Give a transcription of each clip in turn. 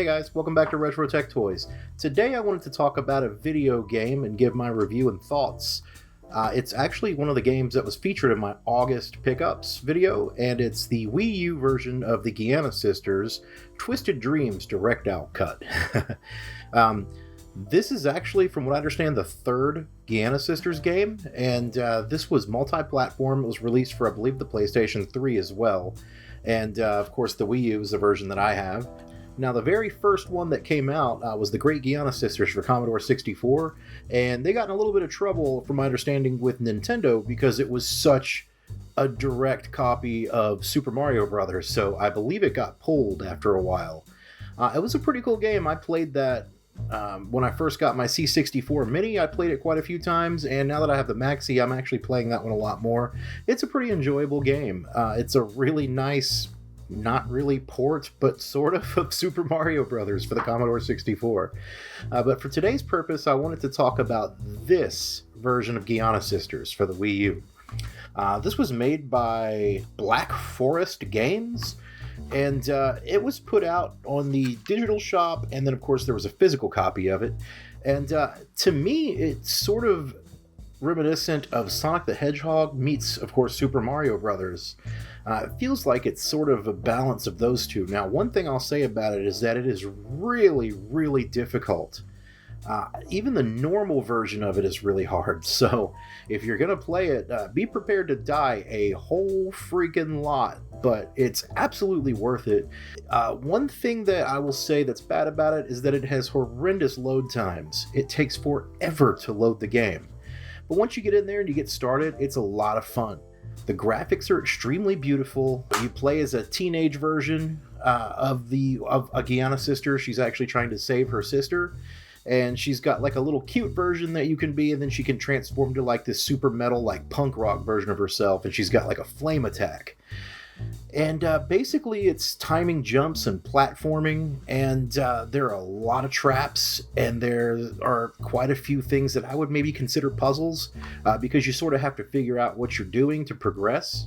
guys, welcome back to Retro Tech Toys. Today I wanted to talk about a video game and give my review and thoughts. It's actually one of the games that was featured in my August pickups video, and it's the Wii U version of the Giana sisters' Twisted Dreams Direct Out cut. This is actually, from what I understand, the third Giana sisters game, and this was multi-platform. It was released for, I believe, the PlayStation 3 as well. And of course, the Wii U is the version that I have. Now, the very first one that came out was the Great Giana Sisters for Commodore 64, and they got in a little bit of trouble, from my understanding, with Nintendo because it was such a direct copy of Super Mario Brothers, so I believe it got pulled after a while. It was a pretty cool game. I played that when I first got my C64 Mini. I played it quite a few times, and now that I have the Maxi, I'm actually playing that one a lot more. It's a pretty enjoyable game. It's a really nice, not really port, but sort of Super Mario Brothers for the Commodore 64. But for today's purpose, I wanted to talk about this version of Giana Sisters for the Wii U. This was made by Black Forest Games, and it was put out on the digital shop, and then of course there was a physical copy of it. And to me, it's sort of reminiscent of Sonic the Hedgehog meets, of course, Super Mario Brothers. It feels like it's sort of a balance of those two. Now, one thing I'll say about it is that it is really, really difficult. Even the normal version of it is really hard, so if you're going to play it, be prepared to die a whole freaking lot, but it's absolutely worth it. One thing that I will say that's bad about it is that it has horrendous load times. It takes forever to load the game. But once you get in there and you get started, it's a lot of fun. The graphics are extremely beautiful. You play as a teenage version of a Giana sister. She's actually trying to save her sister. And she's got like a little cute version that you can be, and then she can transform to like this super metal, like punk rock version of herself, and she's got like a flame attack. And basically it's timing jumps and platforming, and there are a lot of traps, and there are quite a few things that I would maybe consider puzzles, because you sort of have to figure out what you're doing to progress.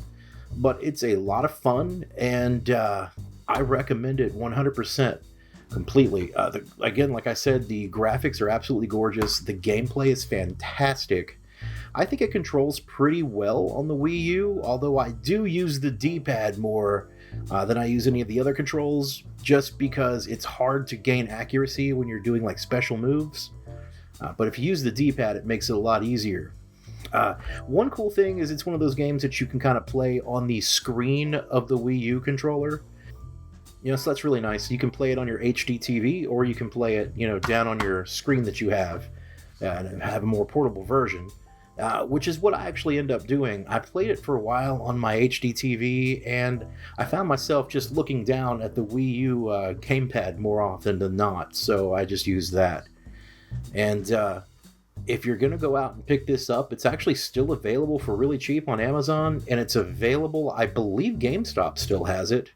But it's a lot of fun, and I recommend it 100%. Completely. Again, like I said, the graphics are absolutely gorgeous. The gameplay is fantastic. I think it controls pretty well on the Wii U, although I do use the D-pad more than I use any of the other controls, just because it's hard to gain accuracy when you're doing like special moves. But if you use the D-pad, it makes it a lot easier. One cool thing is it's one of those games that you can kind of play on the screen of the Wii U controller. You know, so that's really nice. You can play it on your HD TV, or you can play it, down on your screen that you have, and have a more portable version, which is what I actually end up doing. I played it for a while on my HD TV, and I found myself just looking down at the Wii U gamepad more often than not, so I just used that. And if you're going to go out and pick this up, it's actually still available for really cheap on Amazon, and it's available, I believe GameStop still has it.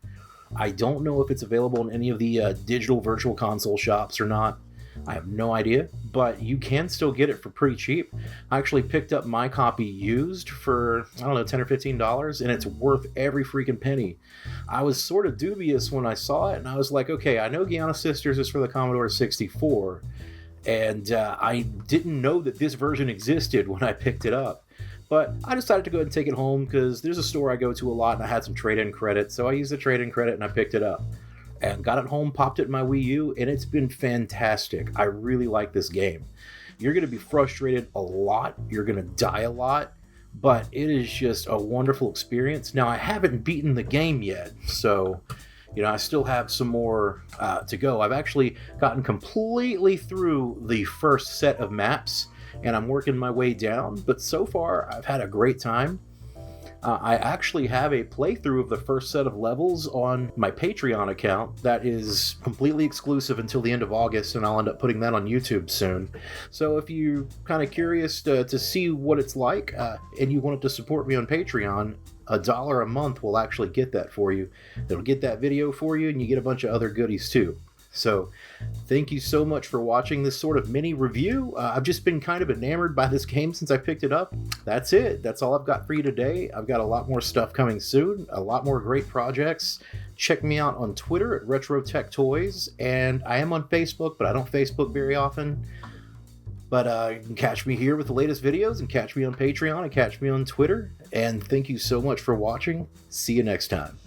I don't know if it's available in any of the digital virtual console shops or not. I have no idea, but you can still get it for pretty cheap. I actually picked up my copy used for, I don't know, $10 or $15, and it's worth every freaking penny. I was sort of dubious when I saw it, and I was like, okay, I know Giana Sisters is for the Commodore 64, and I didn't know that this version existed when I picked it up. But I decided to go ahead and take it home because there's a store I go to a lot, and I had some trade-in credit, so I used the trade-in credit and I picked it up. And got it home, popped it in my Wii U, and it's been fantastic. I really like this game. You're going to be frustrated a lot, you're going to die a lot, but it is just a wonderful experience. Now, I haven't beaten the game yet, so I still have some more to go. I've actually gotten completely through the first set of maps, and I'm working my way down, but so far I've had a great time. I actually have a playthrough of the first set of levels on my Patreon account that is completely exclusive until the end of August, and I'll end up putting that on YouTube soon. So if you're kind of curious to see what it's like, and you wanted to support me on Patreon, $1 a month will actually get that for you. It'll get that video for you, and you get a bunch of other goodies too. So thank you so much for watching this sort of mini review. I've just been kind of enamored by this game since I picked it up. That's it. That's all I've got for you today. I've got a lot more stuff coming soon, a lot more great projects. Check me out on Twitter at Retro Tech Toys, and I am on Facebook, but I don't Facebook very often. But you can catch me here with the latest videos, and catch me on Patreon, and catch me on Twitter. And thank you so much for watching. See you next time.